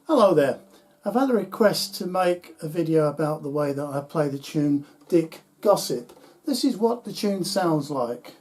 Hello there. I've had a request to make a video about the way that I play the tune Dick Gossip. This is what the tune sounds like.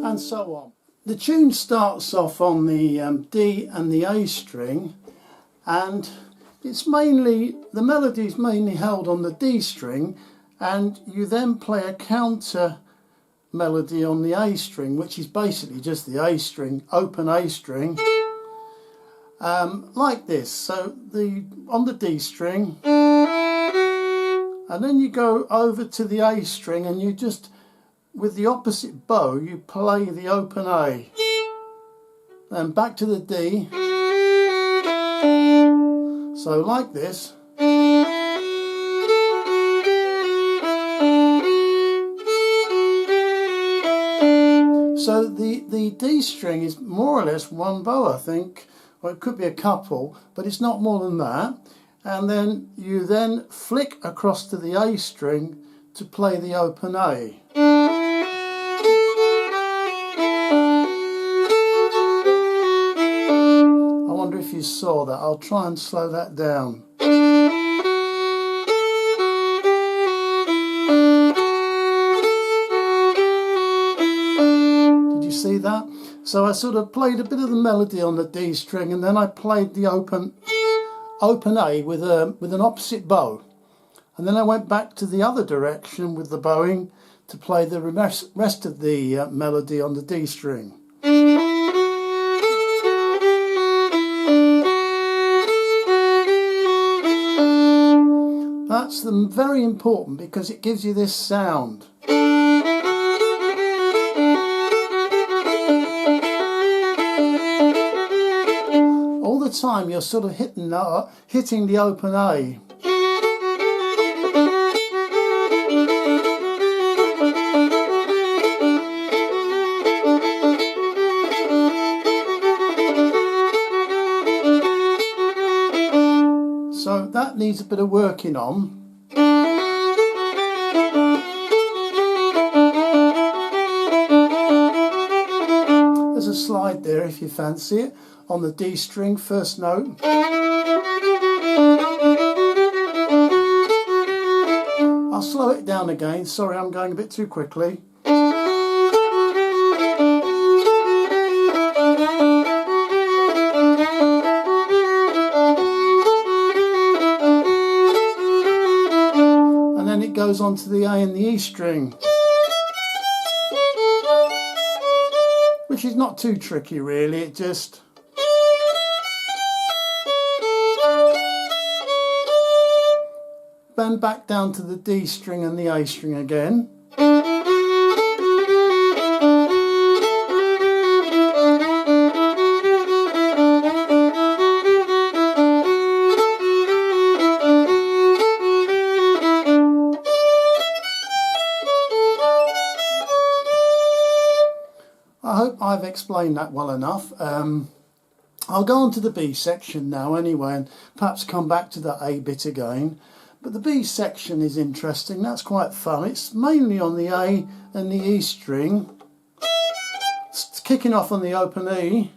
And so on. The tune starts off on the D and the A string, and it's mainly, the melody is mainly held on the D string, and you then play a counter melody on the A string, which is basically just the A string, open A string, like this. So on the D string, and then you go over to the A string, and you just, with the opposite bow, you play the open A, and back to the D, so like this. So the D string is more or less one bow, I think, or it could be a couple, but it's not more than that. And then you then flick across to the A string to play the open A. I wonder if you saw that. I'll try and slow that down. Did you see that? So I sort of played a bit of the melody on the D string, and then I played the open A with an opposite bow, and then I went back to the other direction with the bowing to play the rest of the melody on the D string. That's very important because it gives you this sound. All the time you're sort of hitting the open A. So that needs a bit of working on. There's a slide there if you fancy it, on the D string, first note. I'll slow it down again, sorry I'm going a bit too quickly. And then it goes on to the A and the E string, which is not too tricky really, it just... Then back down to the D string and the A string again. I hope I've explained that well enough. I'll go on to the B section now anyway, and perhaps come back to that A bit again. But the B section is interesting, that's quite fun. It's mainly on the A and the E string. It's kicking off on the open E.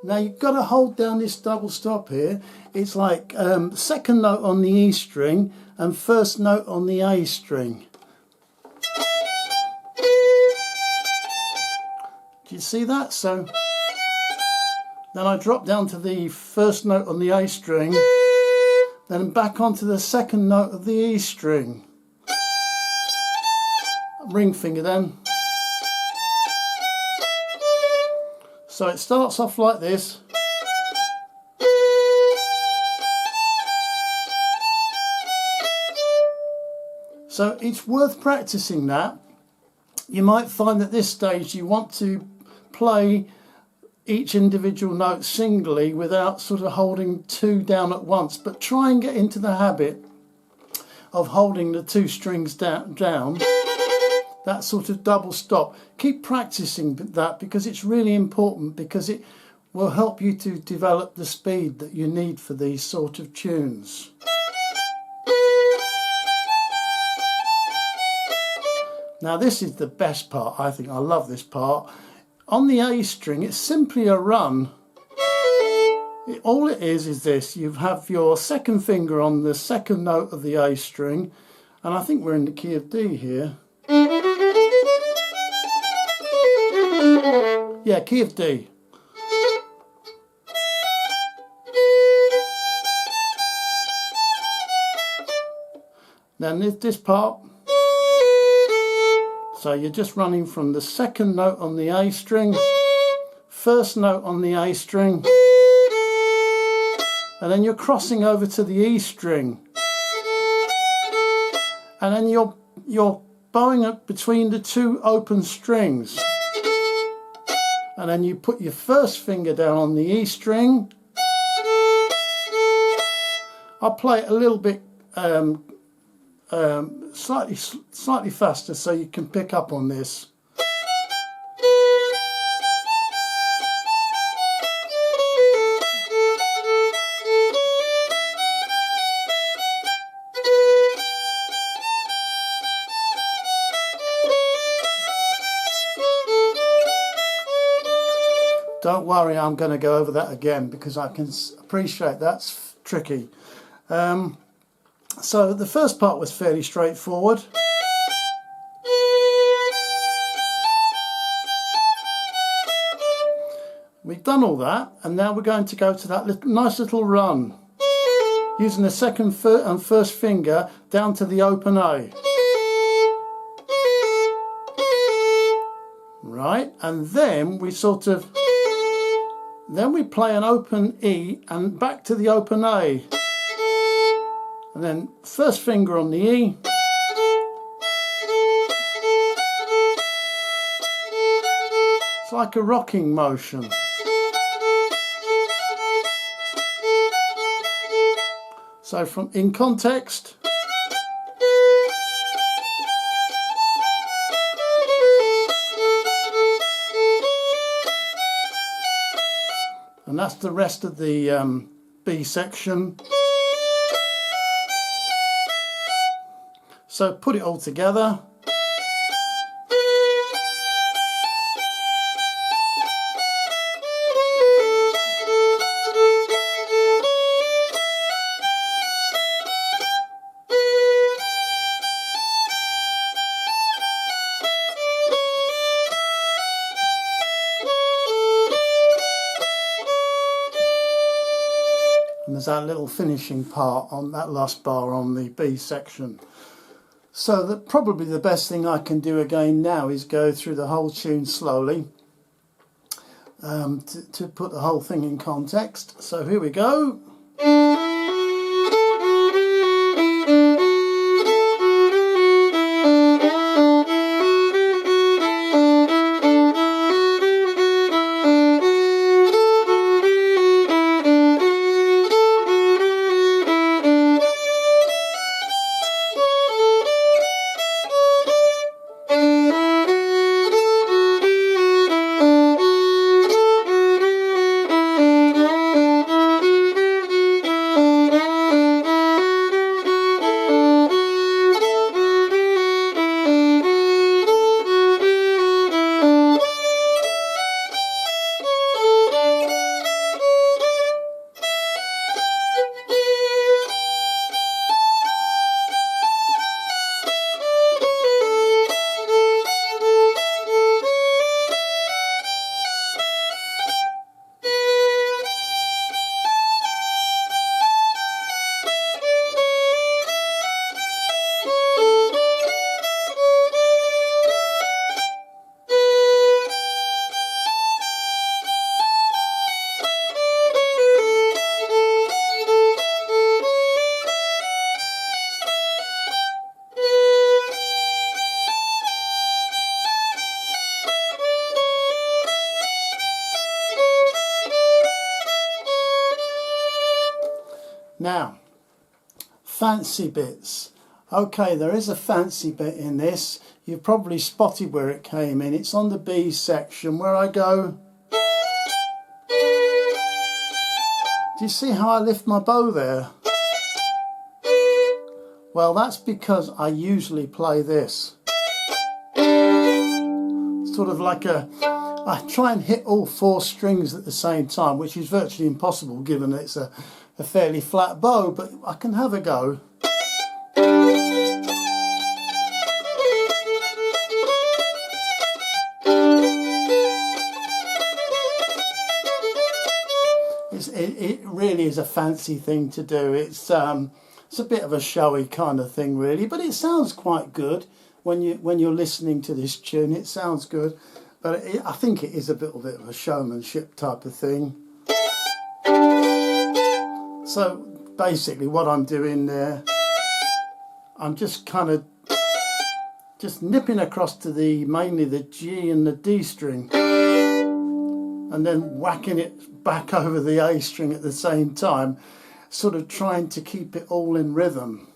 Now you've got to hold down this double stop here. It's like second note on the E string and first note on the A string. Do you see that? So then I drop down to the first note on the A string, then back onto the second note of the E string. ring finger then. So it starts off like this. So it's worth practicing that. You might find at this stage you want to play each individual note singly without sort of holding two down at once, but try and get into the habit of holding the two strings down, that sort of double stop. Keep practicing that because it's really important, because it will help you to develop the speed that you need for these sort of tunes. Now this is the best part, I think. I love this part. On the A string, it's simply a run. All it is this: you have your second finger on the second note of the A string, and I think we're in the key of D here. Yeah, key of D. Then this part. So you're just running from the second note on the A string, first note on the A string, and then you're crossing over to the E string, and then you're bowing up between the two open strings, and then you put your first finger down on the E string. I'll play it a little bit slightly faster so you can pick up on this. Don't worry, I'm going to go over that again because I can appreciate that's tricky. So the first part was fairly straightforward. We've done all that, and now we're going to go to that nice little run, using the second and first finger down to the open A. Right, and then we then we play an open E and back to the open A. And then first finger on the E, it's like a rocking motion. So from in context, and that's the rest of the B section. So put it all together. And there's that little finishing part on that last bar on the B section. So probably the best thing I can do again now is go through the whole tune slowly to put the whole thing in context. So here we go. Now, fancy bits. Okay, there is a fancy bit in this. You've probably spotted where it came in. It's on the B section where I go. Do you see how I lift my bow there? Well, that's because I usually play this. Sort of like I try and hit all 4 strings at the same time, which is virtually impossible given that it's a fairly flat bow, but I can have a go. It really is a fancy thing to do. It's a bit of a showy kind of thing, really, but it sounds quite good when you're listening to this tune. It sounds good, but I think it is a little bit of a showmanship type of thing. So basically, what I'm doing there, I'm just kind of nipping across to mainly the G and the D string, and then whacking it back over the A string at the same time, sort of trying to keep it all in rhythm.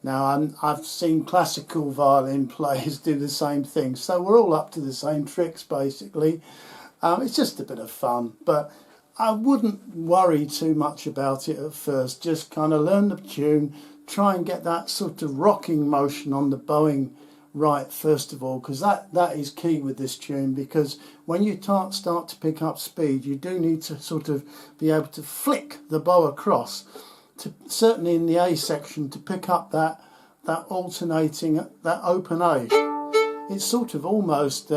Now, I've seen classical violin players do the same thing, so we're all up to the same tricks basically. It's just a bit of fun, but I wouldn't worry too much about it at first. Just kind of learn the tune, try and get that sort of rocking motion on the bowing right first of all, because that is key with this tune, because when you start to pick up speed, you do need to sort of be able to flick the bow across, certainly in the A section, to pick up that alternating, that open A. It sort of almost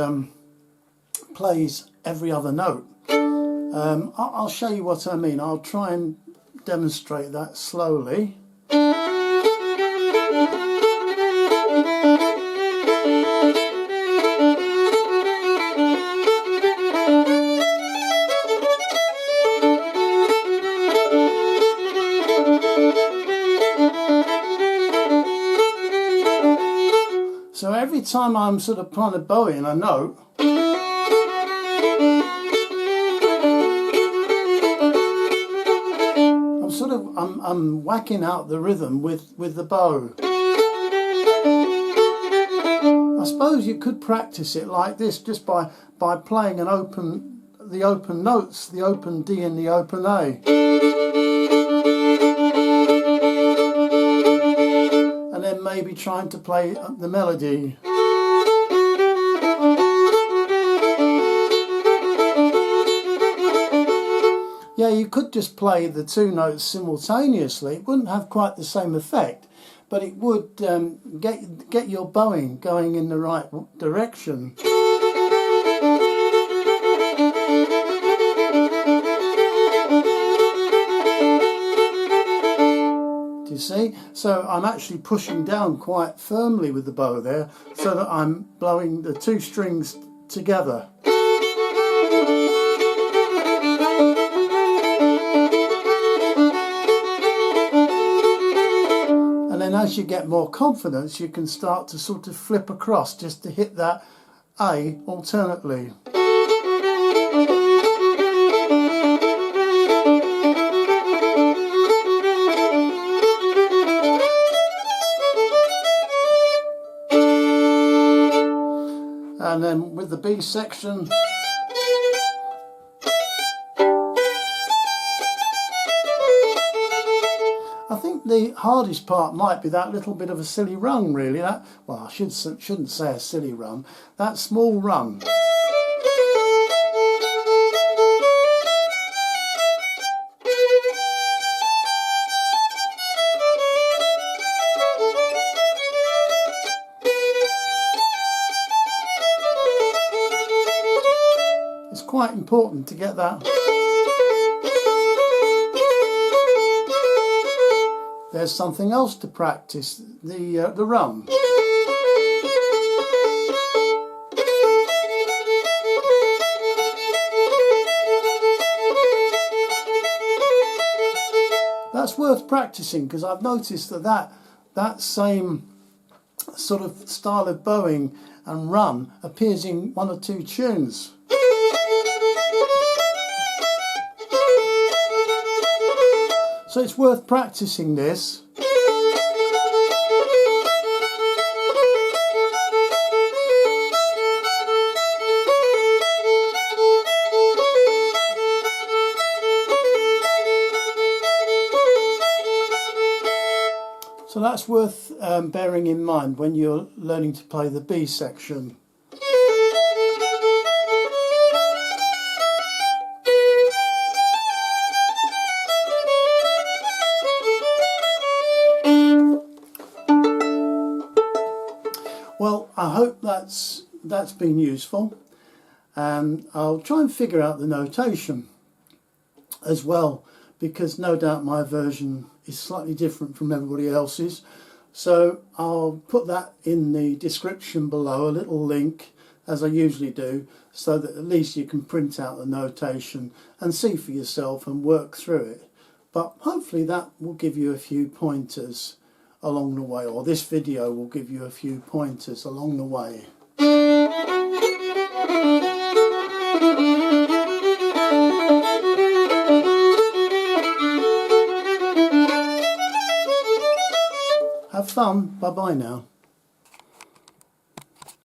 plays every other note. I'll show you what I mean. I'll try and demonstrate that slowly. So every time I'm sort of trying to bow in a note, I'm whacking out the rhythm with the bow. I suppose you could practice it like this, just by playing the open notes, the open D and the open A. And then maybe trying to play the melody. Yeah, you could just play the 2 notes simultaneously. It wouldn't have quite the same effect, but it would get your bowing going in the right direction. Do you see? So I'm actually pushing down quite firmly with the bow there, so that I'm blowing the 2 strings together. And then as you get more confidence, you can start to sort of flip across just to hit that A alternately. And then with the B section, I think the hardest part might be that little bit of a silly rung, really. Well, I shouldn't say a silly rung, that small rung. It's quite important to get that. There's something else to practice, the rum. That's worth practicing, because I've noticed that same sort of style of bowing and run appears in one or two tunes. So it's worth practicing this. So that's worth bearing in mind when you're learning to play the B section. Well, I hope that's been useful, and I'll try and figure out the notation as well, because no doubt my version is slightly different from everybody else's. So I'll put that in the description below, a little link, as I usually do, so that at least you can print out the notation and see for yourself and work through it. But hopefully that will give you a few pointers along the way, or this video will give you a few pointers along the way. Have fun. Bye bye now.